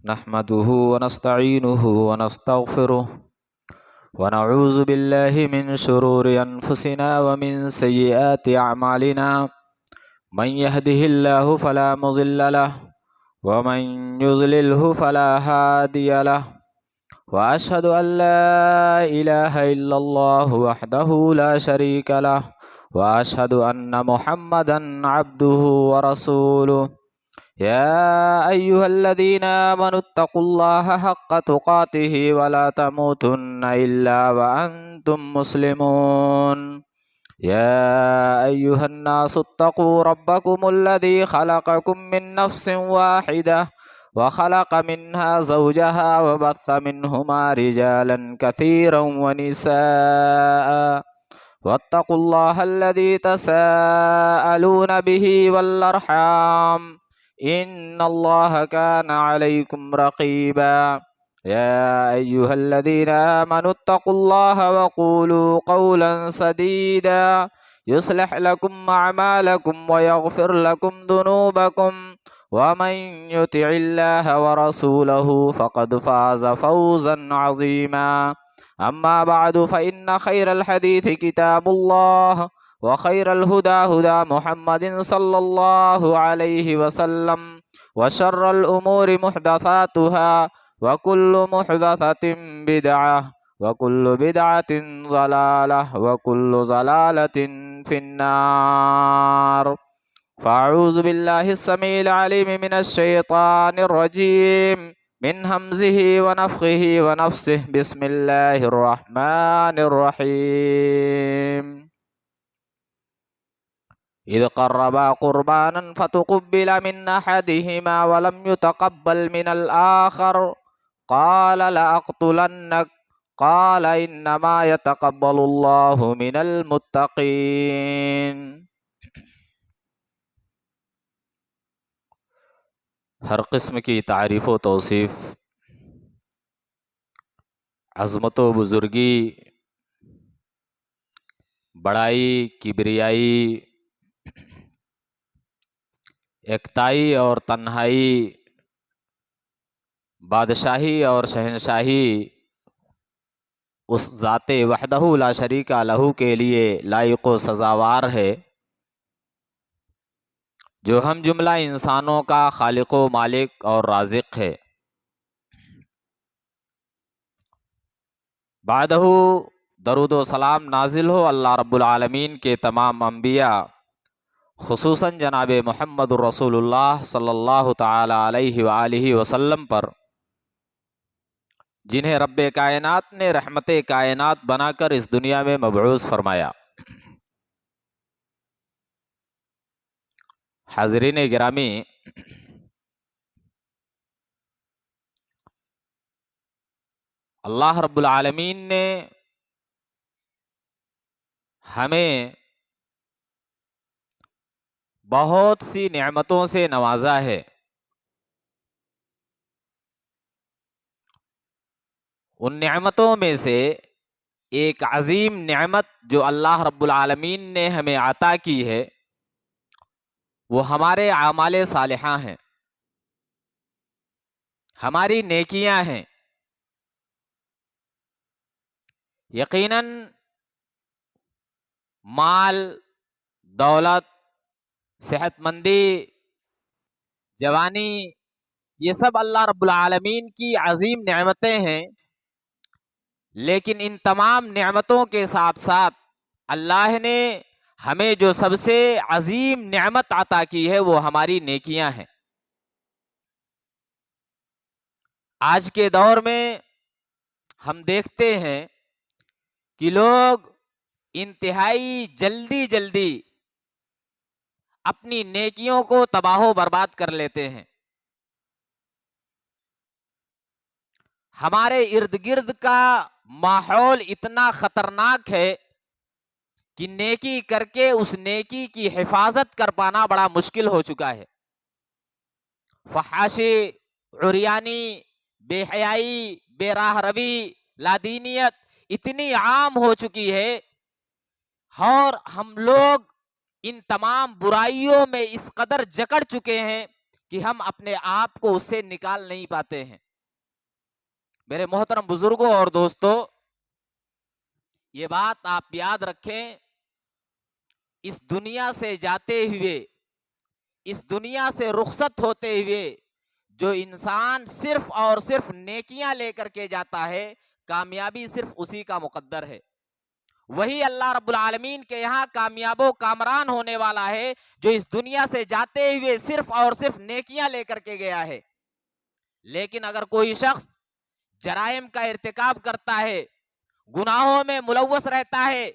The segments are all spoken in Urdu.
نحمده ونستعينه ونستغفره ونعوذ بالله من شرور أنفسنا ومن سيئات أعمالنا من يهده الله فلا مضل له ومن يضلله فلا هادي له وأشهد أن لا إله إلا الله وحده لا شريك له وأشهد أن محمدا عبده ورسوله يا أيها الذين آمنوا اتقوا الله حق تقاته ولا تموتن إلا وأنتم مسلمون يا أيها الناس اتقوا ربكم الذي خلقكم من نفس واحدة وخلق منها زوجها وبث منهما رجالا كثيرا ونساء واتقوا الله الذي تساءلون به والأرحام إن الله كان عليكم رقيبا يا أيها الذين آمنوا اتقوا الله وقولوا قولا سديدا يصلح لكم أعمالكم ويغفر لكم ذنوبكم ومن يطع الله ورسوله فقد فاز فوزا عظيما أما بعد فإن خير الحديث كتاب الله وخير الهدى هدى محمد صلى الله عليه وسلم وشر الأمور محدثاتها وكل محدثة بدعة وكل بدعة ضلالة وكل ضلالة في النار فأعوذ بالله السميع العليم من الشيطان الرجيم من همزه ونفخه ونفسه بسم الله الرحمن الرحيم إذ قربا قربانا فتقبل من أحدهما ولم يتقبل من الآخر قال لأقتلنك قال إنما يتقبل الله من المتقين ہر قسم کی تعریف و توصیف عظمت و بزرگی بڑائی کبریائی ایکتائی اور تنہائی بادشاہی اور شہنشاہی اس ذات وحدہ لا شریک لہ کے لیے لائق و سزاوار ہے جو ہم جملہ انسانوں کا خالق و مالک اور رازق ہے۔ بعدہ درود و سلام نازل ہو اللہ رب العالمین کے تمام انبیاء خصوصاً جناب محمد رسول اللہ صلی اللہ تعالی علیہ وآلہ وسلم پر، جنہیں رب کائنات نے رحمت کائنات بنا کر اس دنیا میں مبعوث فرمایا۔ حاضرین گرامی، اللہ رب العالمین نے ہمیں بہت سی نعمتوں سے نوازا ہے۔ ان نعمتوں میں سے ایک عظیم نعمت جو اللہ رب العالمین نے ہمیں عطا کی ہے وہ ہمارے اعمال صالحہ ہیں، ہماری نیکیاں ہیں۔ یقیناً مال، دولت، صحت مندی، جوانی، یہ سب اللہ رب العالمین کی عظیم نعمتیں ہیں، لیکن ان تمام نعمتوں کے ساتھ ساتھ اللہ نے ہمیں جو سب سے عظیم نعمت عطا کی ہے وہ ہماری نیکیاں ہیں۔ آج کے دور میں ہم دیکھتے ہیں کہ لوگ انتہائی جلدی اپنی نیکیوں کو تباہ و برباد کر لیتے ہیں۔ ہمارے ارد گرد کا ماحول اتنا خطرناک ہے کہ نیکی کر کے اس نیکی کی حفاظت کر پانا بڑا مشکل ہو چکا ہے۔ فحاشی، عریانی، بے حیائی، بے راہ روی، لادینیت اتنی عام ہو چکی ہے، اور ہم لوگ ان تمام برائیوں میں اس قدر جکڑ چکے ہیں کہ ہم اپنے آپ کو اس سے نکال نہیں پاتے ہیں۔ میرے محترم بزرگوں اور دوستو، یہ بات آپ یاد رکھیں، اس دنیا سے جاتے ہوئے، اس دنیا سے رخصت ہوتے ہوئے جو انسان صرف اور صرف نیکیاں لے کر کے جاتا ہے، کامیابی صرف اسی کا مقدر ہے۔ وہی اللہ رب العالمین کے یہاں کامیاب و کامران ہونے والا ہے جو اس دنیا سے جاتے ہوئے صرف اور صرف نیکیاں لے کر کے گیا ہے۔ لیکن اگر کوئی شخص جرائم کا ارتکاب کرتا ہے، گناہوں میں ملوث رہتا ہے،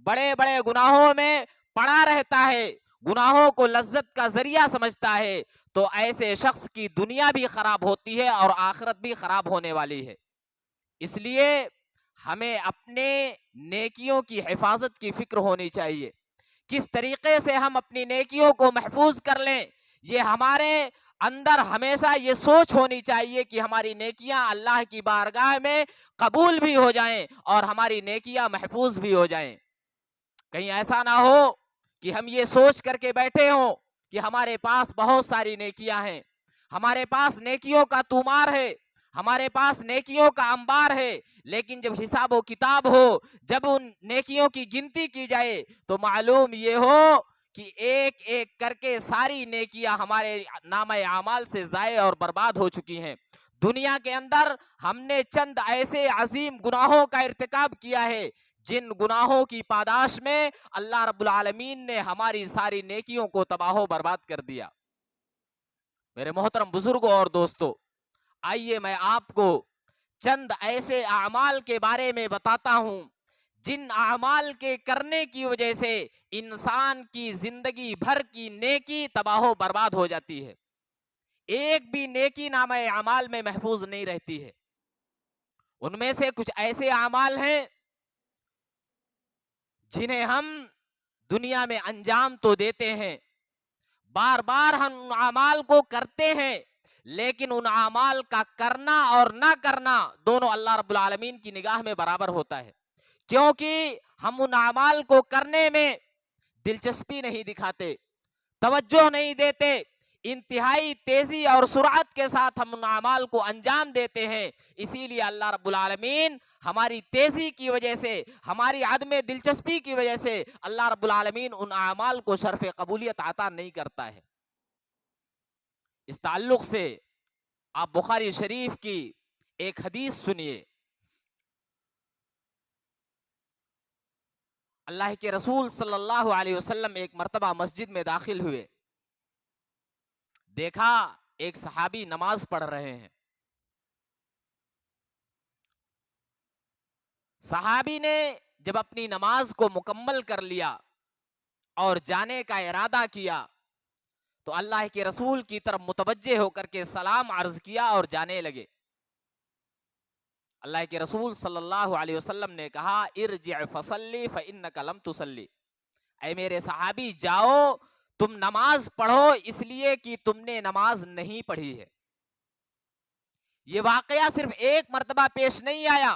بڑے بڑے گناہوں میں پڑا رہتا ہے، گناہوں کو لذت کا ذریعہ سمجھتا ہے، تو ایسے شخص کی دنیا بھی خراب ہوتی ہے اور آخرت بھی خراب ہونے والی ہے۔ اس لیے ہمیں اپنے نیکیوں کی حفاظت کی فکر ہونی چاہیے۔ کس طریقے سے ہم اپنی نیکیوں کو محفوظ کر لیں، یہ ہمارے اندر ہمیشہ یہ سوچ ہونی چاہیے کہ ہماری نیکیاں اللہ کی بارگاہ میں قبول بھی ہو جائیں اور ہماری نیکیاں محفوظ بھی ہو جائیں۔ کہیں ایسا نہ ہو کہ ہم یہ سوچ کر کے بیٹھے ہوں کہ ہمارے پاس بہت ساری نیکیاں ہیں، ہمارے پاس نیکیوں کا طومار ہے، ہمارے پاس نیکیوں کا انبار ہے، لیکن جب حساب و کتاب ہو، جب ان نیکیوں کی گنتی کی جائے، تو معلوم یہ ہو کہ ایک ایک کر کے ساری نیکیاں ہمارے نامہ اعمال سے ضائع اور برباد ہو چکی ہیں۔ دنیا کے اندر ہم نے چند ایسے عظیم گناہوں کا ارتکاب کیا ہے جن گناہوں کی پاداش میں اللہ رب العالمین نے ہماری ساری نیکیوں کو تباہ و برباد کر دیا۔ میرے محترم بزرگوں اور دوستو، آئیے میں آپ کو چند ایسے اعمال کے بارے میں بتاتا ہوں جن اعمال کے کرنے کی وجہ سے انسان کی زندگی بھر کی نیکی تباہ و برباد ہو جاتی ہے، ایک بھی نیکی نامہ اعمال میں محفوظ نہیں رہتی ہے۔ ان میں سے کچھ ایسے اعمال ہیں جنہیں ہم دنیا میں انجام تو دیتے ہیں، بار بار ہم ان اعمال کو کرتے ہیں، لیکن ان اعمال کا کرنا اور نہ کرنا دونوں اللہ رب العالمین کی نگاہ میں برابر ہوتا ہے، کیونکہ ہم ان اعمال کو کرنے میں دلچسپی نہیں دکھاتے، توجہ نہیں دیتے، انتہائی تیزی اور سرعت کے ساتھ ہم ان اعمال کو انجام دیتے ہیں۔ اسی لیے اللہ رب العالمین ہماری تیزی کی وجہ سے، ہماری عدم دلچسپی کی وجہ سے اللہ رب العالمین ان اعمال کو شرف قبولیت عطا نہیں کرتا ہے۔ اس تعلق سے آپ بخاری شریف کی ایک حدیث سنیے۔ اللہ کے رسول صلی اللہ علیہ وسلم ایک مرتبہ مسجد میں داخل ہوئے، دیکھا ایک صحابی نماز پڑھ رہے ہیں۔ صحابی نے جب اپنی نماز کو مکمل کر لیا اور جانے کا ارادہ کیا تو اللہ کے رسول کی طرف متوجہ ہو کر کے سلام عرض کیا اور جانے لگے۔ اللہ کے رسول صلی اللہ علیہ وسلم نے کہا ارجع فصلی فإنک لم تصلی، اے میرے صحابی جاؤ، تم نماز پڑھو اس لیے کہ تم نے نماز نہیں پڑھی ہے۔ یہ واقعہ صرف ایک مرتبہ پیش نہیں آیا،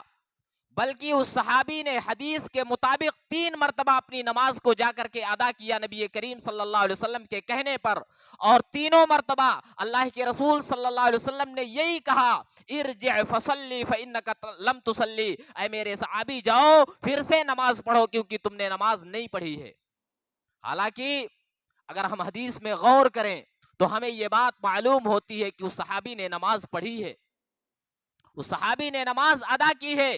بلکہ اس صحابی نے حدیث کے مطابق 3 مرتبہ اپنی نماز کو جا کر کے ادا کیا نبی کریم صلی اللہ علیہ وسلم کے کہنے پر، اور تینوں مرتبہ اللہ کے رسول صلی اللہ علیہ وسلم نے یہی کہا ارجع فصلی فإنک لم تصلی، اے میرے صحابی جاؤ پھر سے نماز پڑھو کیونکہ تم نے نماز نہیں پڑھی ہے۔ حالانکہ اگر ہم حدیث میں غور کریں تو ہمیں یہ بات معلوم ہوتی ہے کہ اس صحابی نے نماز پڑھی ہے، اس صحابی نے نماز ادا کی ہے،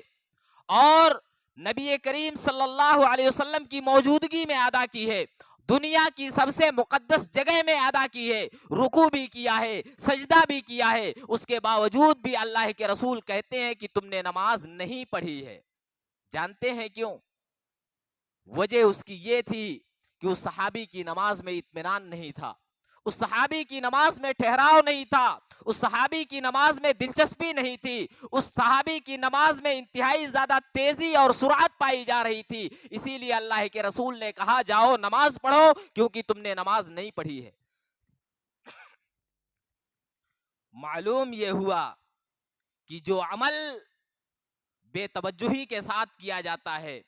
اور نبی کریم صلی اللہ علیہ وسلم کی موجودگی میں ادا کی ہے، دنیا کی سب سے مقدس جگہ میں ادا کی ہے، رکوع بھی کیا ہے، سجدہ بھی کیا ہے، اس کے باوجود بھی اللہ کے رسول کہتے ہیں کہ تم نے نماز نہیں پڑھی ہے۔ جانتے ہیں کیوں؟ وجہ اس کی یہ تھی کہ اس صحابی کی نماز میں اطمینان نہیں تھا، اس صحابی کی نماز میں ٹھہراؤ نہیں تھا، اس صحابی کی نماز میں دلچسپی نہیں تھی، اس صحابی کی نماز میں انتہائی زیادہ تیزی اور سرعت پائی جا رہی تھی۔ اسی لیے اللہ کے رسول نے کہا جاؤ نماز پڑھو کیونکہ تم نے نماز نہیں پڑھی ہے۔ معلوم یہ ہوا کہ جو عمل بے توجہی کے ساتھ کیا جاتا ہے،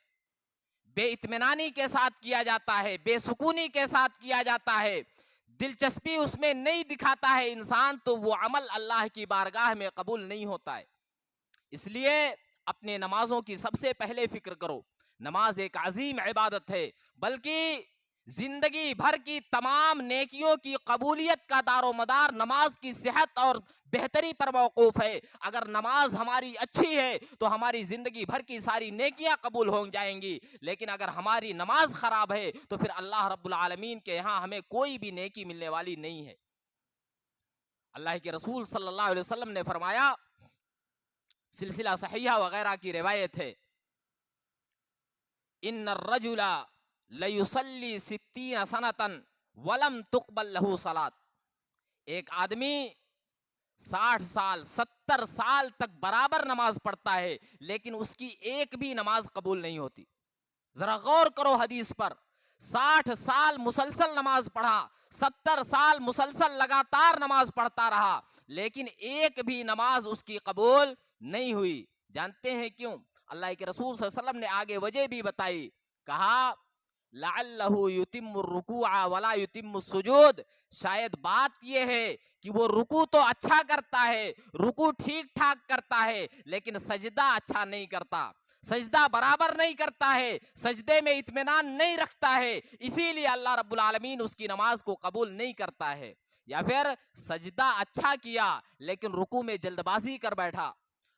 بے اطمینانی کے ساتھ کیا جاتا ہے، بے سکونی کے ساتھ کیا جاتا ہے، دلچسپی اس میں نہیں دکھاتا ہے انسان تو وہ عمل اللہ کی بارگاہ میں قبول نہیں ہوتا ہے. اس لیے اپنے نمازوں کی سب سے پہلے فکر کرو. نماز ایک عظیم عبادت ہے، بلکہ زندگی بھر کی تمام نیکیوں کی قبولیت کا دار و مدار نماز کی صحت اور بہتری پر موقوف ہے. اگر نماز ہماری اچھی ہے تو ہماری زندگی بھر کی ساری نیکیاں قبول ہو جائیں گی، لیکن اگر ہماری نماز خراب ہے تو پھر اللہ رب العالمین کے یہاں ہمیں کوئی بھی نیکی ملنے والی نہیں ہے. اللہ کے رسول صلی اللہ علیہ وسلم نے فرمایا، سلسلہ صحیحہ وغیرہ کی روایت ہے، ان الرجل لیصلی 60 سنۃ ولم تقبل له صلاۃ. ایک آدمی 60 سال 70 سال تک برابر نماز پڑھتا ہے لیکن اس کی ایک بھی نماز قبول نہیں ہوتی. ذرا غور کرو حدیث پر. 60 سال مسلسل نماز پڑھا، 70 سال مسلسل لگاتار نماز پڑھتا رہا، لیکن ایک بھی نماز اس کی قبول نہیں ہوئی. جانتے ہیں کیوں؟ اللہ کے رسول صلی اللہ علیہ وسلم نے آگے وجہ بھی بتائی. کہا لعلہ یتم الرکوع ولا یتم السجود. شاید بات یہ ہے کہ وہ رکوع تو اچھا کرتا ہے، رکوع ٹھیک ٹھاک کرتا ہے، لیکن سجدہ اچھا نہیں کرتا، سجدہ برابر نہیں کرتا ہے، سجدے میں اطمینان نہیں رکھتا ہے، اسی لیے اللہ رب العالمین اس کی نماز کو قبول نہیں کرتا ہے. یا پھر سجدہ اچھا کیا لیکن رکوع میں جلد بازی کر بیٹھا،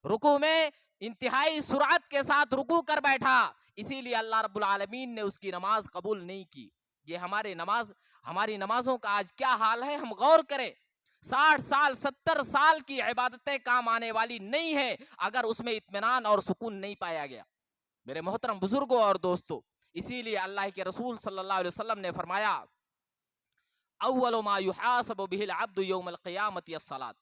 رکوع میں انتہائی سرعت کے ساتھ رکوع کر بیٹھا، اسی لیے اللہ رب العالمین نے اس کی نماز قبول نہیں کی. یہ ہماری نمازوں کا آج کیا حال ہے، ہم غور کریں. 60 سال 70 سال کی عبادتیں کام آنے والی نہیں ہے اگر اس میں اطمینان اور سکون نہیں پایا گیا. میرے محترم بزرگوں اور دوستوں، اسی لیے اللہ کے رسول صلی اللہ علیہ وسلم نے فرمایا، اول ما یحاسب به العبد یوم القیامت الصلاۃ.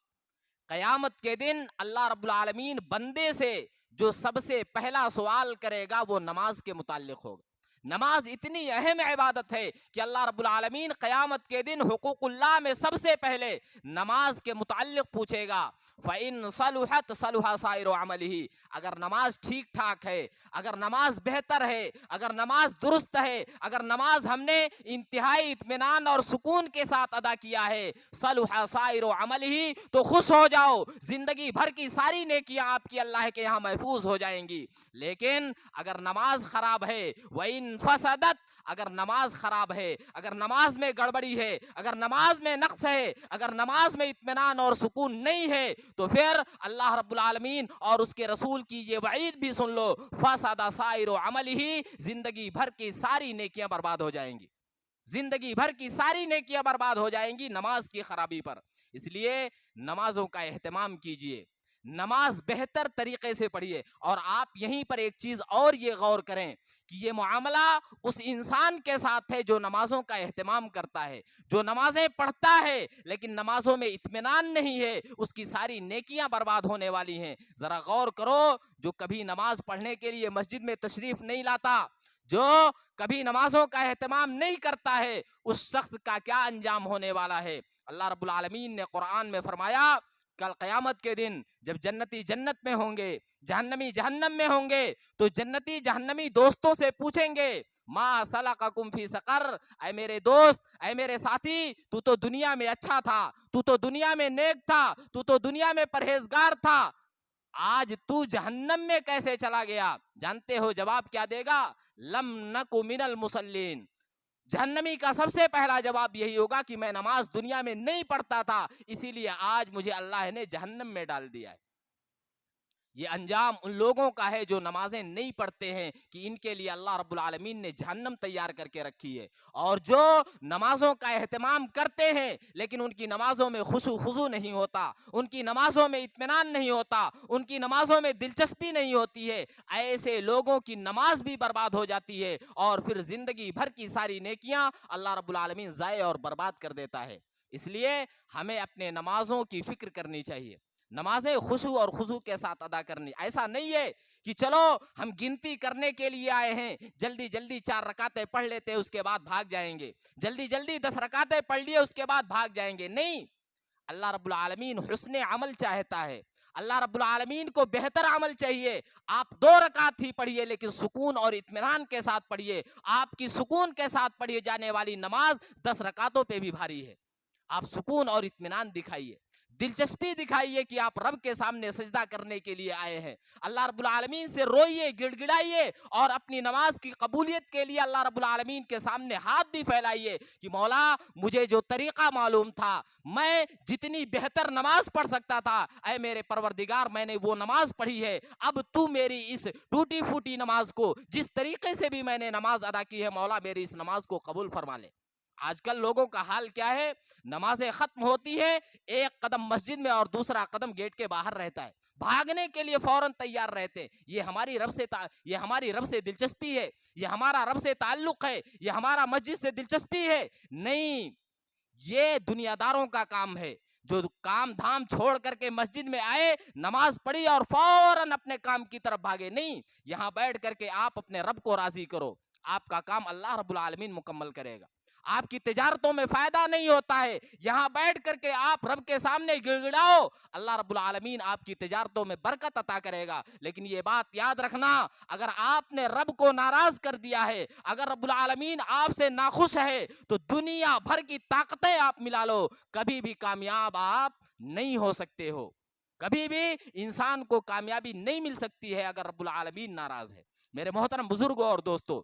قیامت کے دن اللہ رب العالمین بندے سے جو سب سے پہلا سوال کرے گا وہ نماز کے متعلق ہوگا. نماز اتنی اہم عبادت ہے کہ اللہ رب العالمین قیامت کے دن حقوق اللہ میں سب سے پہلے نماز کے متعلق پوچھے گا. فَإِن صَلُحَتْ صَلُحَ سَائِرُ عَمَلِهِ. اگر نماز ٹھیک ٹھاک ہے، اگر نماز بہتر ہے، اگر نماز درست ہے، اگر نماز ہم نے انتہائی اطمینان اور سکون کے ساتھ ادا کیا ہے، صَلُحَ سَائِرُ عَمَلِهِ، تو خوش ہو جاؤ، زندگی بھر کی ساری نیکیاں آپ کی اللہ کے یہاں محفوظ ہو جائیں گی. لیکن اگر نماز خراب ہے، وَإِن فسدت، اگر نماز خراب ہے، اگر نماز میں گڑبڑی ہے، اگر نماز میں نقص ہے، اگر نماز میں اطمینان اور سکون نہیں ہے، تو پھر اللہ رب العالمین اور اس کے رسول کی یہ وعید بھی سن لو، فسد سائر عملہ، زندگی بھر کی ساری نیکیاں برباد ہو جائیں گی، زندگی بھر کی ساری نیکیاں برباد ہو جائیں گی نماز کی خرابی پر. اس لیے نمازوں کا اہتمام کیجئے، نماز بہتر طریقے سے پڑھیے. اور آپ یہیں پر ایک چیز اور یہ غور کریں کہ یہ معاملہ اس انسان کے ساتھ ہے جو نمازوں کا اہتمام کرتا ہے، جو نمازیں پڑھتا ہے لیکن نمازوں میں اطمینان نہیں ہے، اس کی ساری نیکیاں برباد ہونے والی ہیں. ذرا غور کرو، جو کبھی نماز پڑھنے کے لیے مسجد میں تشریف نہیں لاتا، جو کبھی نمازوں کا اہتمام نہیں کرتا ہے، اس شخص کا کیا انجام ہونے والا ہے. اللہ رب العالمین نے قرآن میں فرمایا، کل قیامت کے دن جب جنتی جنت میں ہوں گے، جہنمی جہنم میں ہوں گے، تو جنتی جہنمی دوستوں سے پوچھیں گے، ما سلککم فی سقر، اے میرے دوست، اے میرے ساتھی، تو تو دنیا میں اچھا تھا، تو تو دنیا میں نیک تھا، تو تو دنیا میں پرہیزگار تھا، آج تو جہنم میں کیسے چلا گیا؟ جانتے ہو جواب کیا دے گا؟ لم نک من المصلین. جہنمی کا سب سے پہلا جواب یہی ہوگا کہ میں نماز دنیا میں نہیں پڑھتا تھا، اسی لیے آج مجھے اللہ نے جہنم میں ڈال دیا ہے. یہ انجام ان لوگوں کا ہے جو نمازیں نہیں پڑھتے ہیں کہ ان کے لیے اللہ رب العالمین نے جہنم تیار کر کے رکھی ہے. اور جو نمازوں کا اہتمام کرتے ہیں لیکن ان کی نمازوں میں خشوع خضوع نہیں ہوتا، ان کی نمازوں میں اطمینان نہیں ہوتا، ان کی نمازوں میں دلچسپی نہیں ہوتی ہے، ایسے لوگوں کی نماز بھی برباد ہو جاتی ہے اور پھر زندگی بھر کی ساری نیکیاں اللہ رب العالمین ضائع اور برباد کر دیتا ہے. اس لیے ہمیں اپنے نمازوں کی فکر کرنی چاہیے، نمازیں خشوع اور خضوع کے ساتھ ادا کرنی. ایسا نہیں ہے کہ چلو ہم گنتی کرنے کے لیے آئے ہیں، جلدی جلدی 4 رکعتیں پڑھ لیتے اس کے بعد بھاگ جائیں گے، جلدی جلدی 10 رکعتیں پڑھ لیے اس کے بعد بھاگ جائیں گے. نہیں، اللہ رب العالمین حسن عمل چاہتا ہے، اللہ رب العالمین کو بہتر عمل چاہیے. آپ 2 رکعت ہی پڑھیے لیکن سکون اور اطمینان کے ساتھ پڑھیے. آپ کی سکون کے ساتھ پڑھی جانے والی نماز 10 رکعتوں پہ بھی بھاری ہے. آپ سکون اور اطمینان دکھائیے، دلچسپی دکھائیے کہ آپ رب کے سامنے سجدہ کرنے کے لیے آئے ہیں. اللہ رب العالمین سے روئیے، گڑ گڑائیے، اور اپنی نماز کی قبولیت کے لیے اللہ رب العالمین کے سامنے ہاتھ بھی پھیلائیے کہ مولا مجھے جو طریقہ معلوم تھا، میں جتنی بہتر نماز پڑھ سکتا تھا، اے میرے پروردگار میں نے وہ نماز پڑھی ہے، اب تو میری اس ٹوٹی پھوٹی نماز کو، جس طریقے سے بھی میں نے نماز ادا کی ہے، مولا میری اس نماز کو قبول فرما لے. آج کل لوگوں کا حال کیا ہے؟ نمازیں ختم ہوتی ہیں، ایک قدم مسجد میں اور دوسرا قدم گیٹ کے باہر رہتا ہے، بھاگنے کے لیے فوراً تیار رہتے. یہ ہماری رب سے دلچسپی ہے، یہ ہمارا رب سے تعلق ہے، یہ ہمارا مسجد سے دلچسپی ہے؟ نہیں، یہ دنیا داروں کا کام ہے، جو کام دھام چھوڑ کر کے مسجد میں آئے، نماز پڑھی اور فوراً اپنے کام کی طرف بھاگے. نہیں، یہاں بیٹھ کر کے آپ اپنے رب کو راضی کرو، آپ کا کام اللہ رب العالمین مکمل کرے گا. آپ کی تجارتوں میں فائدہ نہیں ہوتا ہے، یہاں بیٹھ کر کے آپ رب کے سامنے گڑگڑاؤ، اللہ رب العالمین آپ کی تجارتوں میں برکت عطا کرے گا. لیکن یہ بات یاد رکھنا، اگر آپ نے رب کو ناراض کر دیا ہے، اگر رب العالمین آپ سے ناخوش ہے، تو دنیا بھر کی طاقتیں آپ ملا لو، کبھی بھی کامیاب آپ نہیں ہو سکتے ہو. کبھی بھی انسان کو کامیابی نہیں مل سکتی ہے اگر رب العالمین ناراض ہے. میرے محترم بزرگوں اور دوستو،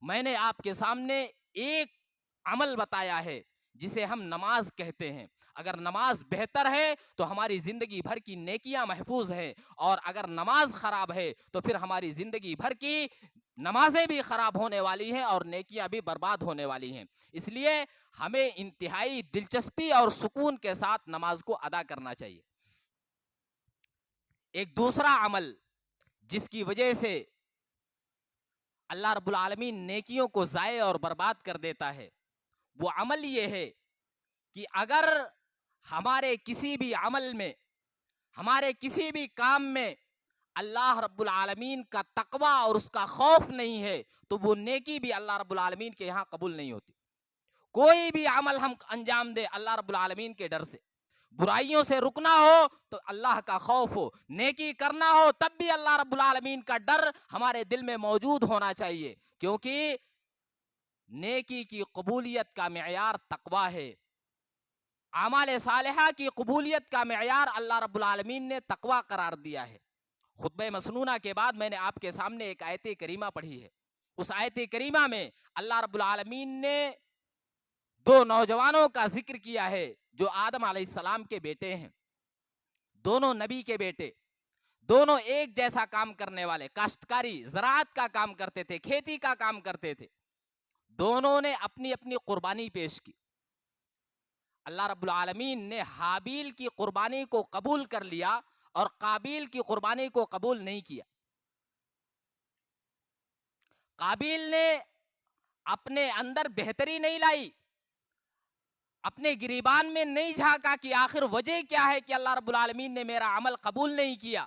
میں نے آپ کے سامنے ایک عمل بتایا ہے جسے ہم نماز کہتے ہیں. اگر نماز بہتر ہے تو ہماری زندگی بھر کی نیکیاں محفوظ ہیں، اور اگر نماز خراب ہے تو پھر ہماری زندگی بھر کی نمازیں بھی خراب ہونے والی ہیں اور نیکیاں بھی برباد ہونے والی ہیں. اس لیے ہمیں انتہائی دلچسپی اور سکون کے ساتھ نماز کو ادا کرنا چاہیے. ایک دوسرا عمل جس کی وجہ سے اللہ رب العالمین نیکیوں کو ضائع اور برباد کر دیتا ہے، وہ عمل یہ ہے کہ اگر ہمارے کسی بھی عمل میں، ہمارے کسی بھی کام میں اللہ رب العالمین کا تقوی اور اس کا خوف نہیں ہے، تو وہ نیکی بھی اللہ رب العالمین کے یہاں قبول نہیں ہوتی. کوئی بھی عمل ہم انجام دے اللہ رب العالمین کے ڈر سے، برائیوں سے رکنا ہو تو اللہ کا خوف ہو، نیکی کرنا ہو تب بھی اللہ رب العالمین کا ڈر ہمارے دل میں موجود ہونا چاہیے، کیونکہ نیکی کی قبولیت کا معیار تقوی ہے. اعمال صالحہ کی قبولیت کا معیار اللہ رب العالمین نے تقوی قرار دیا ہے. خطبہ مسنونہ کے بعد میں نے آپ کے سامنے ایک آیت کریمہ پڑھی ہے. اس آیت کریمہ میں اللہ رب العالمین نے دو نوجوانوں کا ذکر کیا ہے جو آدم علیہ السلام کے بیٹے ہیں، دونوں نبی کے بیٹے، دونوں ایک جیسا کام کرنے والے، کاشتکاری زراعت کا کام کرتے تھے، کھیتی کا کام کرتے تھے. دونوں نے اپنی اپنی قربانی پیش کی. اللہ رب العالمین نے حابیل کی قربانی کو قبول کر لیا اور قابیل کی قربانی کو قبول نہیں کیا. قابیل نے اپنے اندر بہتری نہیں لائی، اپنے گریبان میں نہیں جھانکا کہ آخر وجہ کیا ہے کہ اللہ رب العالمین نے میرا عمل قبول نہیں کیا.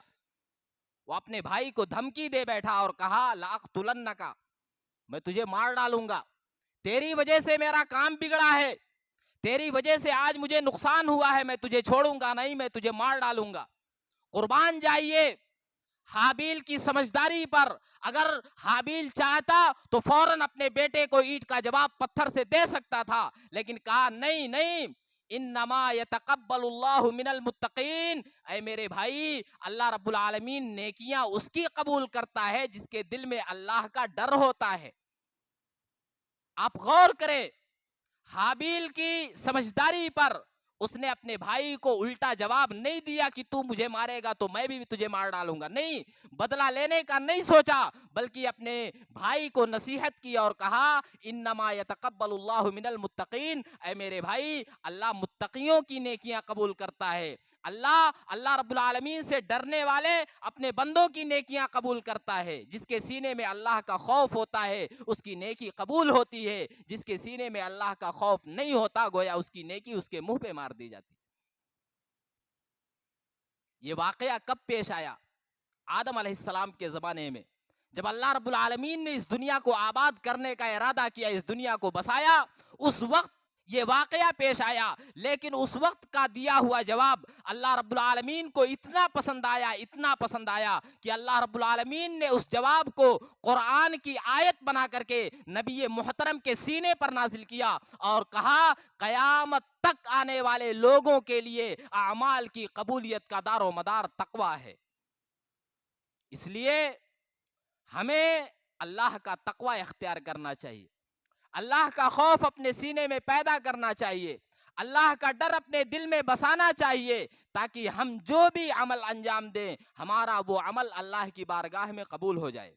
وہ اپنے بھائی کو دھمکی دے بیٹھا اور کہا لأقتلنک، میں تجھے مار ڈالوں گا، تیری وجہ سے میرا کام بگڑا ہے، تیری وجہ سے آج مجھے نقصان ہوا ہے، میں تجھے چھوڑوں گا نہیں، میں تجھے مار ڈالوں گا. قربان جائیے حابیل کی سمجھداری پر. اگر حابیل چاہتا تو فوراً اپنے بیٹے کو اینٹ کا جواب پتھر سے دے سکتا تھا، لیکن کہا نہیں نہیں، انما یتقبل اللہ من المتقین، اے میرے بھائی اللہ رب العالمین نیکیاں اس کی قبول کرتا ہے جس کے دل میں اللہ کا ڈر ہوتا ہے. آپ غور کریں، حابیل کی سمجھداری پر اس نے اپنے بھائی کو الٹا جواب نہیں دیا کہ تو مجھے مارے گا تو میں بھی تجھے مار ڈالوں گا. نہیں، بدلہ لینے کا نہیں سوچا، بلکہ اپنے بھائی کو نصیحت کی اور کہا انما یتقبل اللہ من المتقین، اے میرے بھائی اللہ متقیوں کی نیکیاں قبول کرتا ہے. اللہ رب العالمین سے ڈرنے والے اپنے بندوں کی نیکیاں قبول کرتا ہے. جس کے سینے میں اللہ کا خوف ہوتا ہے اس کی نیکی قبول ہوتی ہے، جس کے سینے میں اللہ کا خوف نہیں ہوتا گویا اس کی نیکی اس کے منہ پہ مار دی جاتی. یہ واقعہ کب پیش آیا؟ آدم علیہ السلام کے زمانے میں، جب اللہ رب العالمین نے اس دنیا کو آباد کرنے کا ارادہ کیا، اس دنیا کو بسایا، اس وقت یہ واقعہ پیش آیا، لیکن اس وقت کا دیا ہوا جواب اللہ رب العالمین کو اتنا پسند آیا، اتنا پسند آیا کہ اللہ رب العالمین نے اس جواب کو قرآن کی آیت بنا کر کے نبی محترم کے سینے پر نازل کیا اور کہا قیامت تک آنے والے لوگوں کے لیے اعمال کی قبولیت کا دار و مدار تقویٰ ہے۔ اس لیے ہمیں اللہ کا تقویٰ اختیار کرنا چاہیے، اللہ کا خوف اپنے سینے میں پیدا کرنا چاہیے، اللہ کا ڈر اپنے دل میں بسانا چاہیے، تاکہ ہم جو بھی عمل انجام دیں ہمارا وہ عمل اللہ کی بارگاہ میں قبول ہو جائے۔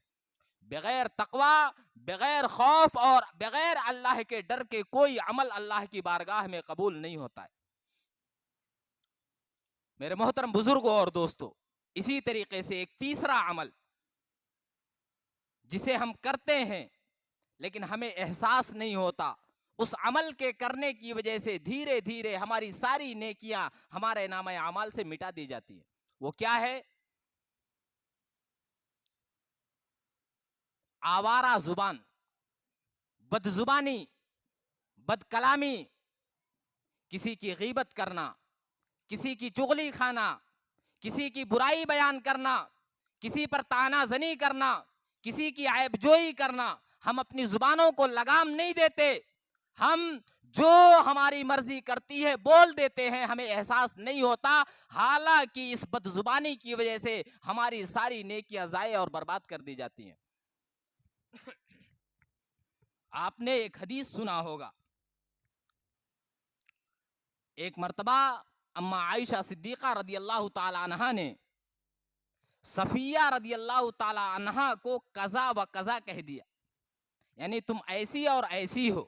بغیر تقویٰ، بغیر خوف اور بغیر اللہ کے ڈر کے کوئی عمل اللہ کی بارگاہ میں قبول نہیں ہوتا ہے۔ میرے محترم بزرگوں اور دوستو، اسی طریقے سے ایک تیسرا عمل جسے ہم کرتے ہیں لیکن ہمیں احساس نہیں ہوتا، اس عمل کے کرنے کی وجہ سے دھیرے دھیرے ہماری ساری نیکیاں ہمارے نامہ اعمال سے مٹا دی جاتی ہیں، وہ کیا ہے؟ آوارہ زبان، بد زبانی، بد کلامی، کسی کی غیبت کرنا، کسی کی چغلی کھانا، کسی کی برائی بیان کرنا، کسی پر طعنہ زنی کرنا، کسی کی عیب جوئی کرنا۔ ہم اپنی زبانوں کو لگام نہیں دیتے، ہم جو ہماری مرضی کرتی ہے بول دیتے ہیں، ہمیں احساس نہیں ہوتا، حالانکہ اس بد زبانی کی وجہ سے ہماری ساری نیکیاں ضائع اور برباد کر دی جاتی ہیں۔ آپ نے ایک حدیث سنا ہوگا، ایک مرتبہ اما عائشہ صدیقہ رضی اللہ تعالی عنہا نے صفیہ رضی اللہ تعالی عنہا کو قضا و قضا کہہ دیا، یعنی تم ایسی اور ایسی ہو۔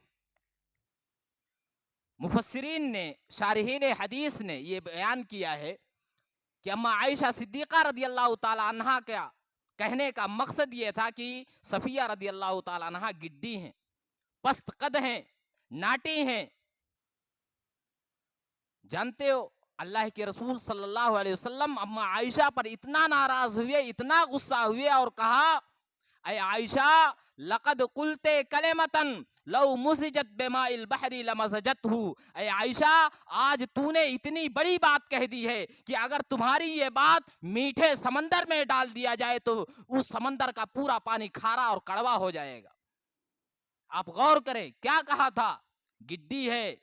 مفسرین نے، شارحین حدیث نے یہ بیان کیا ہے کہ اما عائشہ صدیقہ رضی اللہ تعالی عنہا کا کہنے کا مقصد یہ تھا کہ صفیہ رضی اللہ تعالی عنہا گڈی ہیں، پست قد ہیں، ناٹی ہیں۔ جانتے ہو اللہ کے رسول صلی اللہ علیہ وسلم اما عائشہ پر اتنا ناراض ہوئے، اتنا غصہ ہوئے اور کہا اے عائشہ لقد قلت کلمتا لو مزجت بماء البحر لمزجته، اے عائشہ آج تو نے اتنی بڑی بات کہہ دی ہے کہ اگر تمہاری یہ بات میٹھے سمندر میں ڈال دیا جائے تو اس سمندر کا پورا پانی کھارا اور کڑوا ہو جائے گا۔ آپ غور کریں کیا کہا تھا، گڈی ہے،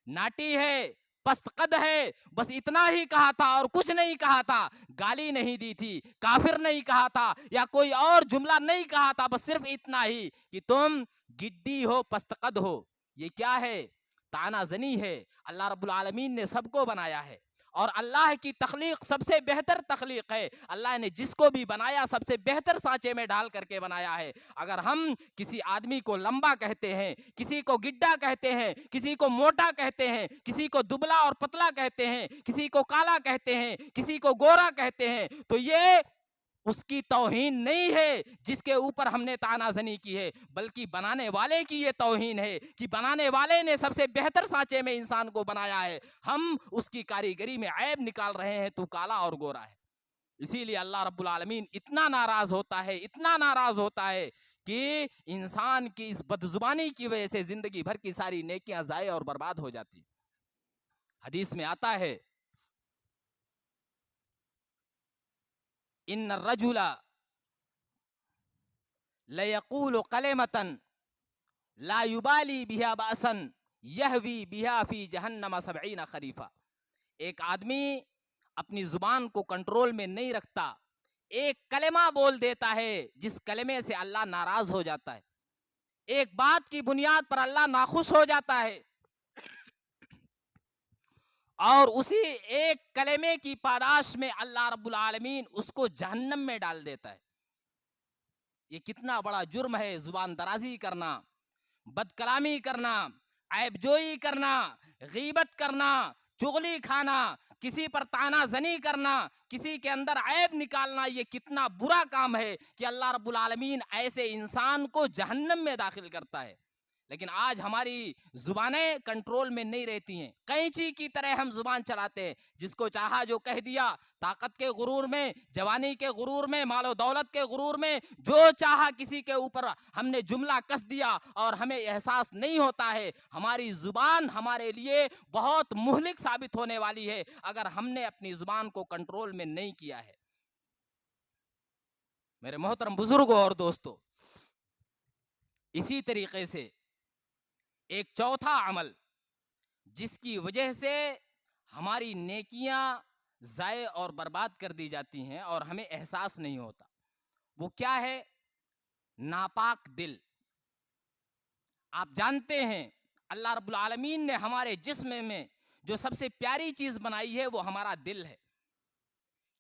ناٹی ہے، پست قد ہے، بس اتنا ہی کہا تھا اور کچھ نہیں کہا تھا، گالی نہیں دی تھی، کافر نہیں کہا تھا یا کوئی اور جملہ نہیں کہا تھا، بس صرف اتنا ہی کہ تم گڈی ہو، پست قد ہو۔ یہ کیا ہے؟ طعنہ زنی ہے۔ اللہ رب العالمین نے سب کو بنایا ہے اور اللہ کی تخلیق سب سے بہتر تخلیق ہے، اللہ نے جس کو بھی بنایا سب سے بہتر سانچے میں ڈال کر کے بنایا ہے۔ اگر ہم کسی آدمی کو لمبا کہتے ہیں، کسی کو گڈا کہتے ہیں، کسی کو موٹا کہتے ہیں، کسی کو دبلا اور پتلا کہتے ہیں، کسی کو کالا کہتے ہیں، کسی کو گورا کہتے ہیں، تو یہ اس کی توہین نہیں ہے جس کے اوپر ہم نے طعنہ زنی کی ہے، بلکہ بنانے والے کی یہ توہین ہے کہ بنانے والے نے سب سے بہتر سانچے میں انسان کو بنایا ہے، ہم اس کی کاریگری میں عیب نکال رہے ہیں، تو کالا اور گورا ہے۔ اسی لیے اللہ رب العالمین اتنا ناراض ہوتا ہے، اتنا ناراض ہوتا ہے کہ انسان کی اس بدزبانی کی وجہ سے زندگی بھر کی ساری نیکیاں ضائع اور برباد ہو جاتی۔ حدیث میں آتا ہے ان الرجل لیقول کلمۃ لا یبالی بها بأسا یہوی بها فی جہنم 70 خریفہ، ایک آدمی اپنی زبان کو کنٹرول میں نہیں رکھتا، ایک کلمہ بول دیتا ہے جس کلمے سے اللہ ناراض ہو جاتا ہے، ایک بات کی بنیاد پر اللہ ناخوش ہو جاتا ہے، اور اسی ایک کلمے کی پاداش میں اللہ رب العالمین اس کو جہنم میں ڈال دیتا ہے۔ یہ کتنا بڑا جرم ہے، زبان درازی کرنا، بد کلامی کرنا، عیب جوئی کرنا، غیبت کرنا، چغلی کھانا، کسی پر طعنہ زنی کرنا، کسی کے اندر عیب نکالنا، یہ کتنا برا کام ہے کہ اللہ رب العالمین ایسے انسان کو جہنم میں داخل کرتا ہے۔ لیکن آج ہماری زبانیں کنٹرول میں نہیں رہتی ہیں، قینچی کی طرح ہم زبان چلاتے ہیں، جس کو چاہا جو کہہ دیا، طاقت کے غرور میں، جوانی کے غرور میں، مال و دولت کے غرور میں جو چاہا کسی کے اوپر ہم نے جملہ کس دیا اور ہمیں احساس نہیں ہوتا ہے۔ ہماری زبان ہمارے لیے بہت مہلک ثابت ہونے والی ہے اگر ہم نے اپنی زبان کو کنٹرول میں نہیں کیا ہے۔ میرے محترم بزرگوں اور دوستو، اسی طریقے سے ایک چوتھا عمل جس کی وجہ سے ہماری نیکیاں ضائع اور برباد کر دی جاتی ہیں اور ہمیں احساس نہیں ہوتا، وہ کیا ہے؟ ناپاک دل۔ آپ جانتے ہیں اللہ رب العالمین نے ہمارے جسم میں جو سب سے پیاری چیز بنائی ہے وہ ہمارا دل ہے۔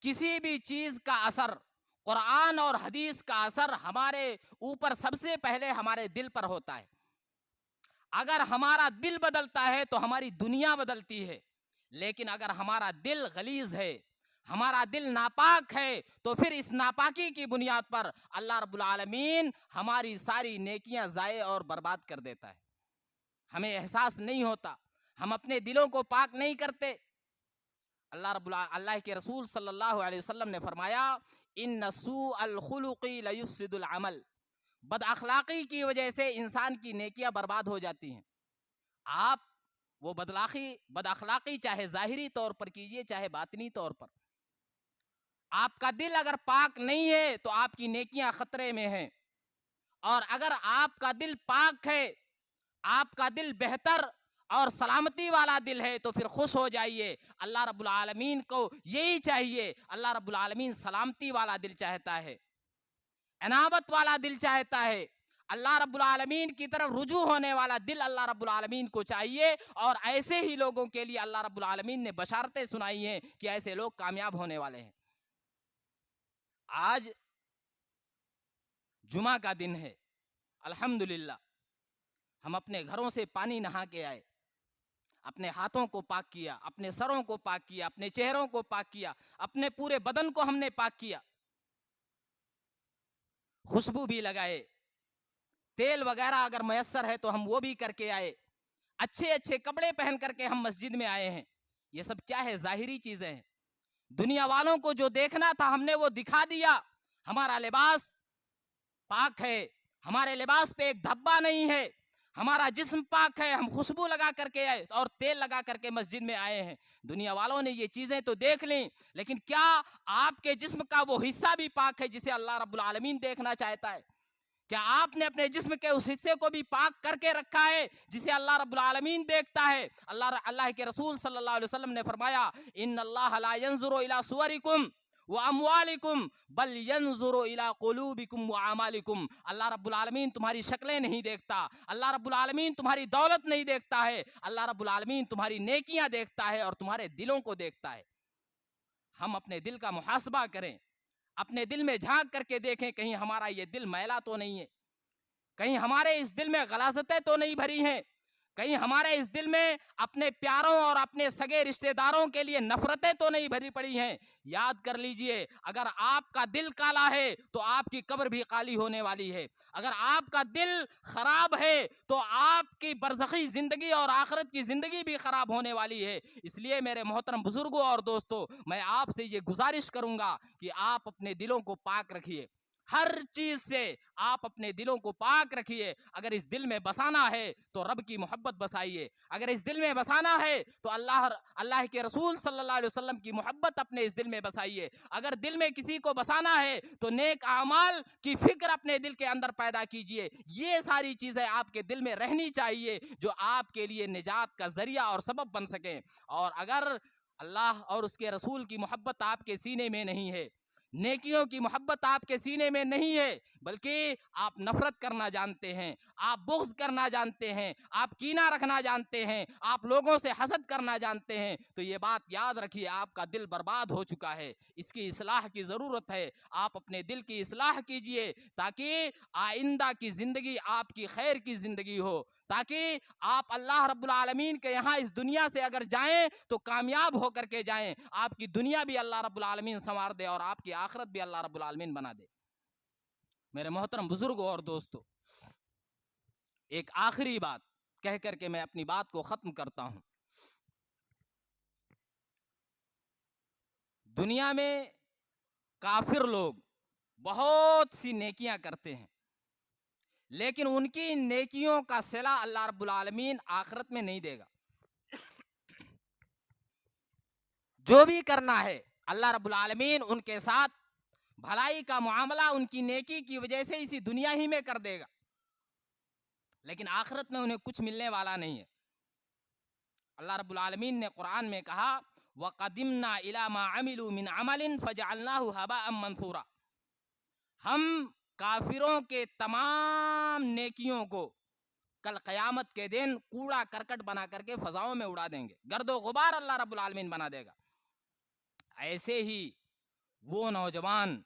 کسی بھی چیز کا اثر، قرآن اور حدیث کا اثر ہمارے اوپر سب سے پہلے ہمارے دل پر ہوتا ہے۔ اگر ہمارا دل بدلتا ہے تو ہماری دنیا بدلتی ہے، لیکن اگر ہمارا دل غلیظ ہے، ہمارا دل ناپاک ہے، تو پھر اس ناپاکی کی بنیاد پر اللہ رب العالمین ہماری ساری نیکیاں ضائع اور برباد کر دیتا ہے۔ ہمیں احساس نہیں ہوتا، ہم اپنے دلوں کو پاک نہیں کرتے۔ اللہ کے رسول صلی اللہ علیہ وسلم نے فرمایا، ان سوء الخلق لیفسد العمل، بد اخلاقی کی وجہ سے انسان کی نیکیاں برباد ہو جاتی ہیں۔ آپ وہ بد اخلاقی چاہے ظاہری طور پر کیجئے چاہے باطنی طور پر، آپ کا دل اگر پاک نہیں ہے تو آپ کی نیکیاں خطرے میں ہیں، اور اگر آپ کا دل پاک ہے، آپ کا دل بہتر اور سلامتی والا دل ہے تو پھر خوش ہو جائیے۔ اللہ رب العالمین کو یہی چاہیے، اللہ رب العالمین سلامتی والا دل چاہتا ہے، انابت والا دل چاہتا ہے، اللہ رب العالمین کی طرف رجوع ہونے والا دل اللہ رب العالمین کو چاہیے۔ اور ایسے ہی لوگوں کے لیے اللہ رب العالمین نے بشارتیں سنائی ہیں کہ ایسے لوگ کامیاب ہونے والے ہیں۔ آج جمعہ کا دن ہے، الحمدللہ ہم اپنے گھروں سے پانی نہا کے آئے، اپنے ہاتھوں کو پاک کیا، اپنے سروں کو پاک کیا، اپنے چہروں کو پاک کیا، اپنے پورے بدن کو ہم نے پاک کیا، خوشبو بھی لگائے، تیل وغیرہ اگر میسر ہے تو ہم وہ بھی کر کے آئے، اچھے اچھے کپڑے پہن کر کے ہم مسجد میں آئے ہیں۔ یہ سب کیا ہے؟ ظاہری چیزیں ہیں۔ دنیا والوں کو جو دیکھنا تھا ہم نے وہ دکھا دیا۔ ہمارا لباس پاک ہے، ہمارے لباس پہ ایک دھبا نہیں ہے، ہمارا جسم پاک ہے، ہم خوشبو لگا کر کے آئے اور تیل لگا کر کے مسجد میں آئے ہیں۔ دنیا والوں نے یہ چیزیں تو دیکھ لیں، لیکن کیا آپ کے جسم کا وہ حصہ بھی پاک ہے جسے اللہ رب العالمین دیکھنا چاہتا ہے؟ کیا آپ نے اپنے جسم کے اس حصے کو بھی پاک کر کے رکھا ہے جسے اللہ رب العالمین دیکھتا ہے؟ اللہ کے رسول صلی اللہ علیہ وسلم نے فرمایا، ان اللہ لا ينظر الى صورکم واموالکم بل ينظر الى قلوبکم واعمالکم۔ اللہ رب العالمین تمہاری شکلیں نہیں دیکھتا، اللہ رب العالمین تمہاری دولت نہیں دیکھتا ہے، اللہ رب العالمین تمہاری نیکیاں دیکھتا ہے اور تمہارے دلوں کو دیکھتا ہے۔ ہم اپنے دل کا محاسبہ کریں، اپنے دل میں جھانک کر کے دیکھیں کہیں ہمارا یہ دل میلا تو نہیں ہے، کہیں ہمارے اس دل میں غلاظتیں تو نہیں بھری ہیں، کہیں ہمارے اس دل میں اپنے پیاروں اور اپنے سگے رشتہ داروں کے لیے نفرتیں تو نہیں بھری پڑی ہیں۔ یاد کر لیجئے، اگر آپ کا دل کالا ہے تو آپ کی قبر بھی کالی ہونے والی ہے، اگر آپ کا دل خراب ہے تو آپ کی برزخی زندگی اور آخرت کی زندگی بھی خراب ہونے والی ہے۔ اس لیے میرے محترم بزرگوں اور دوستوں، میں آپ سے یہ گزارش کروں گا کہ آپ اپنے دلوں کو پاک رکھیے، ہر چیز سے آپ اپنے دلوں کو پاک رکھیے۔ اگر اس دل میں بسانا ہے تو رب کی محبت بسائیے، اگر اس دل میں بسانا ہے تو اللہ کے رسول صلی اللہ علیہ وسلم کی محبت اپنے اس دل میں بسائیے، اگر دل میں کسی کو بسانا ہے تو نیک اعمال کی فکر اپنے دل کے اندر پیدا کیجئے۔ یہ ساری چیزیں آپ کے دل میں رہنی چاہیے جو آپ کے لیے نجات کا ذریعہ اور سبب بن سکیں۔ اور اگر اللہ اور اس کے رسول کی محبت آپ کے سینے میں نہیں ہے، نیکیوں کی محبت آپ کے سینے میں نہیں ہے، بلکہ آپ نفرت کرنا جانتے ہیں، آپ بغض کرنا جانتے ہیں، آپ کینہ رکھنا جانتے ہیں، آپ لوگوں سے حسد کرنا جانتے ہیں، تو یہ بات یاد رکھیے، آپ کا دل برباد ہو چکا ہے، اس کی اصلاح کی ضرورت ہے۔ آپ اپنے دل کی اصلاح کیجئے تاکہ آئندہ کی زندگی آپ کی خیر کی زندگی ہو، تاکہ آپ اللہ رب العالمین کے یہاں اس دنیا سے اگر جائیں تو کامیاب ہو کر کے جائیں، آپ کی دنیا بھی اللہ رب العالمین سنوار دے اور آپ کی آخرت بھی اللہ رب العالمین بنا دے۔ میرے محترم بزرگوں اور دوستو، ایک آخری بات کہہ کر کے میں اپنی بات کو ختم کرتا ہوں. دنیا میں کافر لوگ بہت سی نیکیاں کرتے ہیں، لیکن ان کی نیکیوں کا صلہ اللہ رب العالمین آخرت میں نہیں دے گا. جو بھی کرنا ہے اللہ رب العالمین ان کے ساتھ بھلائی کا معاملہ ان کی نیکی کی وجہ سے اسی دنیا ہی میں کر دے گا، لیکن آخرت میں انہیں کچھ ملنے والا نہیں ہے. اللہ رب العالمین نے قرآن میں کہا وَقَدِمْنَا إِلَى مَا عَمِلُوا مِنْ عَمَلٍ فَجَعَلْنَاهُ هَبَاءً مَنْثُورًا. ہم کافروں کے تمام نیکیوں کو کل قیامت کے دن کوڑا کرکٹ بنا کر کے فضاؤں میں اڑا دیں گے، گرد و غبار اللہ رب العالمین بنا دے گا. ایسے ہی وہ نوجوان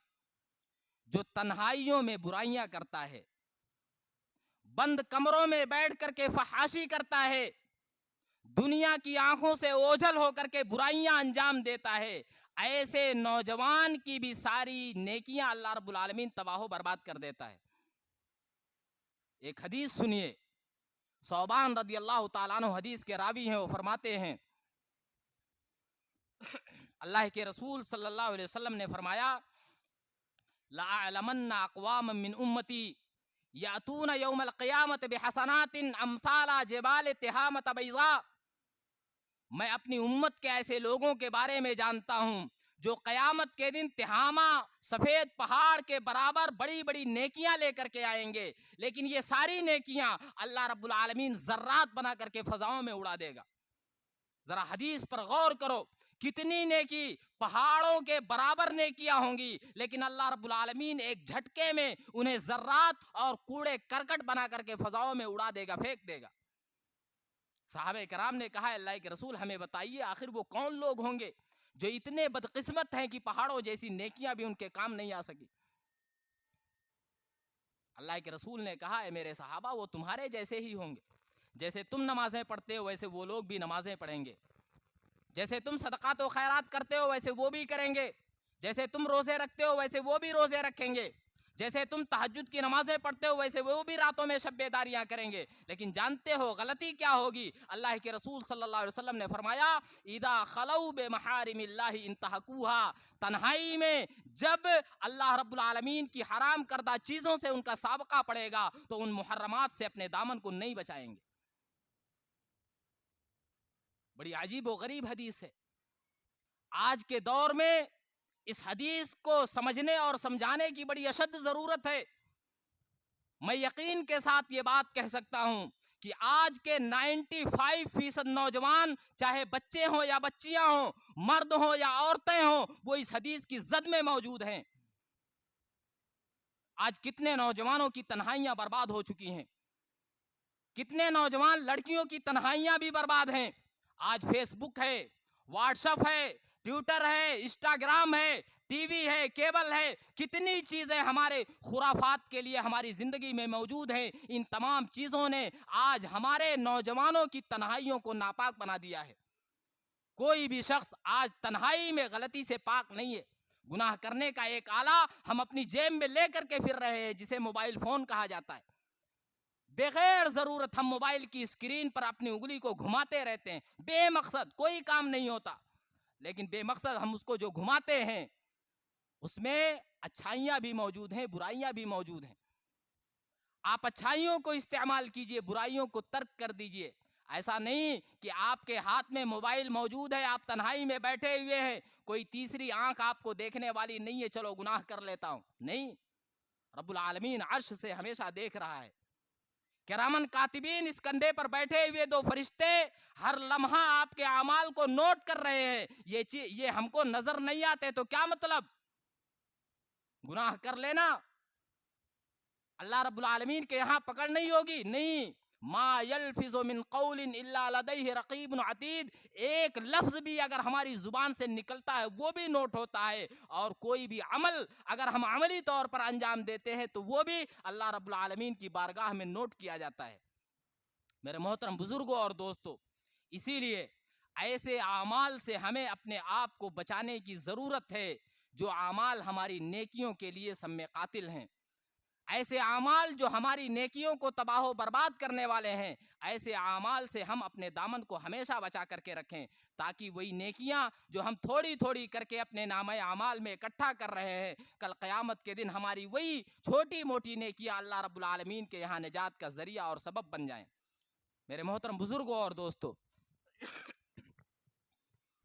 جو تنہائیوں میں برائیاں کرتا ہے، بند کمروں میں بیٹھ کر کے فحاشی کرتا ہے، دنیا کی آنکھوں سے اوجھل ہو کر کے برائیاں انجام دیتا ہے، ایسے نوجوان کی بھی ساری نیکیاں اللہ رب العالمین تباہ و برباد کر دیتا ہے. ایک حدیث سنیے، ثوبان رضی اللہ تعالیٰ عنہ حدیث کے راوی ہیں، وہ فرماتے ہیں اللہ کے رسول صلی اللہ علیہ وسلم نے فرمایا لَأَعْلَمَنَّ أَقْوَامًا مِّنْ أُمَّتِي يَأْتُونَ يَوْمَ الْقِيَامَةِ بِحَسَنَاتٍ أَمْثَالَ جِبَالِ تِہَامَةَ بَيْضَاء. میں اپنی امت کے ایسے لوگوں کے بارے میں جانتا ہوں جو قیامت کے دن تہامہ سفید پہاڑ کے برابر بڑی بڑی نیکیاں لے کر کے آئیں گے، لیکن یہ ساری نیکیاں اللہ رب العالمین ذرات بنا کر کے فضاؤں میں اڑا دے گا. ذرا حدیث پر غور کرو، کتنی نیکی، پہاڑوں کے برابر نیکیاں ہوں گی، لیکن اللہ رب العالمین ایک جھٹکے میں انہیں ذرات اور کوڑے کرکٹ بنا کر کے فضاؤں میں اڑا دے گا، پھینک دے گا. صحابہ کرام نے کہا اللہ کے رسول ہمیں بتائیے آخر وہ کون لوگ ہوں گے جو اتنے بدقسمت ہیں کہ پہاڑوں جیسی نیکیاں بھی ان کے کام نہیں آ سکی. اللہ کے رسول نے کہا اے میرے صحابہ وہ تمہارے جیسے ہی ہوں گے، جیسے تم نمازیں پڑھتے ہو ویسے وہ لوگ بھی نمازیں پڑھیں گے، جیسے تم صدقات و خیرات کرتے ہو ویسے وہ بھی کریں گے، جیسے تم روزے رکھتے ہو ویسے وہ بھی روزے رکھیں گے، جیسے تم تہجد کی نمازیں پڑھتے ہو ویسے وہ بھی راتوں میں شب بیداریاں کریں گے. لیکن جانتے ہو غلطی کیا ہوگی؟ اللہ کے رسول صلی اللہ علیہ وسلم نے فرمایا اذا خلو بمحارم اللہ انتہکوها. تنہائی میں جب اللہ رب العالمین کی حرام کردہ چیزوں سے ان کا سابقہ پڑے گا تو ان محرمات سے اپنے دامن کو نہیں بچائیں گے. بڑی عجیب و غریب حدیث ہے. آج کے دور میں اس حدیث کو سمجھنے اور سمجھانے کی بڑی اشد ضرورت ہے. میں یقین کے ساتھ یہ بات کہہ سکتا ہوں کہ آج کے 95% نوجوان چاہے بچے ہوں یا بچیاں ہوں، مرد ہوں یا عورتیں ہوں، وہ اس حدیث کی زد میں موجود ہیں. آج کتنے نوجوانوں کی تنہائیاں برباد ہو چکی ہیں، کتنے نوجوان لڑکیوں کی تنہائیاں بھی برباد ہیں. آج فیس بک ہے، واٹس ایپ ہے، ٹویٹر ہے، انسٹاگرام ہے، ٹی وی ہے، کیبل ہے، کتنی چیزیں ہمارے خرافات کے لیے ہماری زندگی میں موجود ہیں. ان تمام چیزوں نے آج ہمارے نوجوانوں کی تنہائیوں کو ناپاک بنا دیا ہے. کوئی بھی شخص آج تنہائی میں غلطی سے پاک نہیں ہے. گناہ کرنے کا ایک آلہ ہم اپنی جیب میں لے کر کے پھر رہے ہیں جسے موبائل فون کہا جاتا ہے. بغیر ضرورت ہم موبائل کی اسکرین پر اپنی انگلی کو گھماتے رہتے ہیں، بے مقصد کوئی کام نہیں ہوتا، لیکن بے مقصد ہم اس کو جو گھماتے ہیں اس میں اچھائیاں بھی موجود ہیں، برائیاں بھی موجود ہیں. آپ اچھائیوں کو استعمال کیجئے، برائیوں کو ترک کر دیجئے. ایسا نہیں کہ آپ کے ہاتھ میں موبائل موجود ہے، آپ تنہائی میں بیٹھے ہوئے ہیں، کوئی تیسری آنکھ آپ کو دیکھنے والی نہیں ہے، چلو گناہ کر لیتا ہوں. نہیں، رب العالمین عرش سے ہمیشہ دیکھ رہا ہے. کرامن کاتبین اس کندھے پر بیٹھے ہوئے دو فرشتے ہر لمحہ آپ کے اعمال کو نوٹ کر رہے ہیں. یہ ہم کو نظر نہیں آتے تو کیا مطلب؟ گناہ کر لینا اللہ رب العالمین کے یہاں پکڑ نہیں ہوگی. نہیں، ما یلفظ من قول الا لدیہ رقیب عتید. ایک لفظ بھی اگر ہماری زبان سے نکلتا ہے وہ بھی نوٹ ہوتا ہے، اور کوئی بھی عمل اگر ہم عملی طور پر انجام دیتے ہیں تو وہ بھی اللہ رب العالمین کی بارگاہ میں نوٹ کیا جاتا ہے. میرے محترم بزرگوں اور دوستو، اسی لیے ایسے اعمال سے ہمیں اپنے آپ کو بچانے کی ضرورت ہے جو اعمال ہماری نیکیوں کے لیے سم قاتل ہیں. ایسے اعمال جو ہماری نیکیوں کو تباہ و برباد کرنے والے ہیں، ایسے اعمال سے ہم اپنے دامن کو ہمیشہ بچا کر کے رکھیں، تاکہ وہی نیکیاں جو ہم تھوڑی تھوڑی کر کے اپنے نامہ اعمال میں اکٹھا کر رہے ہیں، کل قیامت کے دن ہماری وہی چھوٹی موٹی نیکیاں اللہ رب العالمین کے یہاں نجات کا ذریعہ اور سبب بن جائیں۔ میرے محترم بزرگوں اور دوستو،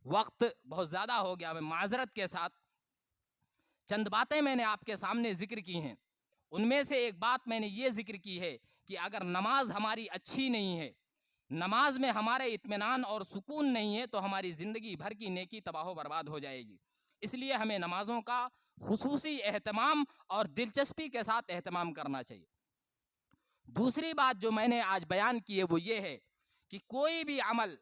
وقت بہت زیادہ ہو گیا، میں معذرت کے ساتھ چند باتیں میں نے آپ کے سامنے ذکر کی ہیں۔ ان میں سے ایک بات میں نے یہ ذکر کی ہے کہ اگر نماز ہماری اچھی نہیں ہے، نماز میں ہمارے اطمینان اور سکون نہیں ہے، تو ہماری زندگی بھر کی نیکی تباہ و برباد ہو جائے گی۔ اس لیے ہمیں نمازوں کا خصوصی اہتمام اور دلچسپی کے ساتھ اہتمام کرنا چاہیے۔ دوسری بات جو میں نے آج بیان کی ہے وہ یہ ہے کہ کوئی بھی عمل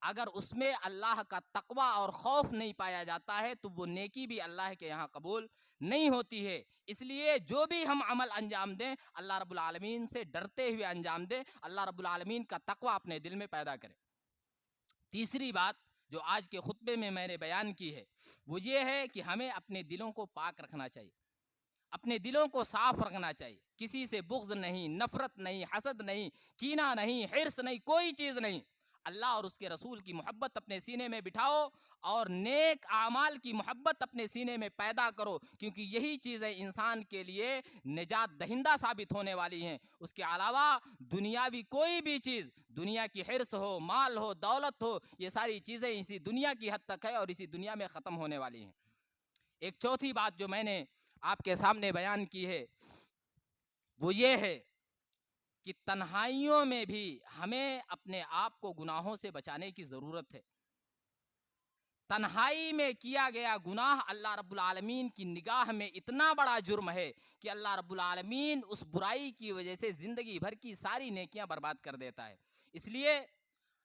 اگر اس میں اللہ کا تقوی اور خوف نہیں پایا جاتا ہے تو وہ نیکی بھی اللہ کے یہاں قبول نہیں ہوتی ہے۔ اس لیے جو بھی ہم عمل انجام دیں، اللہ رب العالمین سے ڈرتے ہوئے انجام دیں، اللہ رب العالمین کا تقوی اپنے دل میں پیدا کریں۔ تیسری بات جو آج کے خطبے میں نے بیان کی ہے وہ یہ ہے کہ ہمیں اپنے دلوں کو پاک رکھنا چاہیے، اپنے دلوں کو صاف رکھنا چاہیے، کسی سے بغض نہیں، نفرت نہیں، حسد نہیں، کینہ نہیں، حرص نہیں، کوئی چیز نہیں۔ اللہ اور اس کے رسول کی محبت اپنے سینے میں بٹھاؤ اور نیک اعمال کی محبت اپنے سینے میں پیدا کرو، کیونکہ یہی چیزیں انسان کے لیے نجات دہندہ ثابت ہونے والی ہیں۔ اس کے علاوہ دنیاوی کوئی بھی چیز، دنیا کی حرص ہو، مال ہو، دولت ہو، یہ ساری چیزیں اسی دنیا کی حد تک ہے اور اسی دنیا میں ختم ہونے والی ہیں۔ ایک چوتھی بات جو میں نے آپ کے سامنے بیان کی ہے وہ یہ ہے کہ تنہائیوں میں بھی ہمیں اپنے آپ کو گناہوں سے بچانے کی ضرورت ہے۔ تنہائی میں کیا گیا گناہ اللہ رب العالمین کی نگاہ میں اتنا بڑا جرم ہے کہ اللہ رب العالمین اس برائی کی وجہ سے زندگی بھر کی ساری نیکیاں برباد کر دیتا ہے۔ اس لیے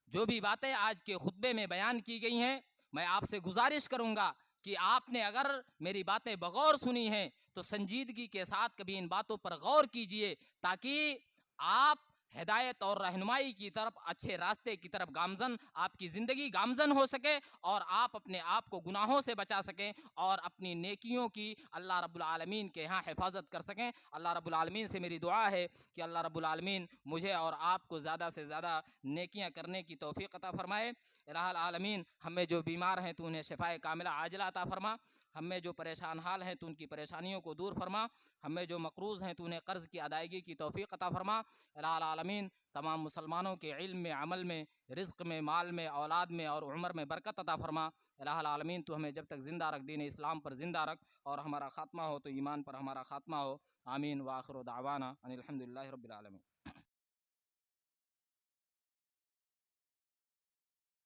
جو بھی باتیں آج کے خطبے میں بیان کی گئی ہیں، میں آپ سے گزارش کروں گا کہ آپ نے اگر میری باتیں بغور سنی ہیں تو سنجیدگی کے ساتھ کبھی ان باتوں پر غور کیجئے، تاکہ آپ ہدایت اور رہنمائی کی طرف، اچھے راستے کی طرف گامزن، آپ کی زندگی گامزن ہو سکے اور آپ اپنے آپ کو گناہوں سے بچا سکیں اور اپنی نیکیوں کی اللہ رب العالمین کے ہاں حفاظت کر سکیں۔ اللہ رب العالمین سے میری دعا ہے کہ اللہ رب العالمین مجھے اور آپ کو زیادہ سے زیادہ نیکیاں کرنے کی توفیق عطا فرمائے۔ الہ العالمین، ہم میں جو بیمار ہیں تو انہیں شفائے کاملہ عاجلہ عطا فرما، ہم میں جو پریشان حال ہیں تو ان کی پریشانیوں کو دور فرما، ہم میں جو مقروض ہیں تو انہیں قرض کی ادائیگی کی توفیق عطا فرما۔ الہ العالمین، تمام مسلمانوں کے علم میں، عمل میں، رزق میں، مال میں، اولاد میں اور عمر میں برکت عطا فرما۔ الہ العالمین، تو ہمیں جب تک زندہ رکھ، دین اسلام پر زندہ رکھ، اور ہمارا خاتمہ ہو تو ایمان پر ہمارا خاتمہ ہو۔ آمین، وآخر دعوانا ان الحمدللہ رب العالمین۔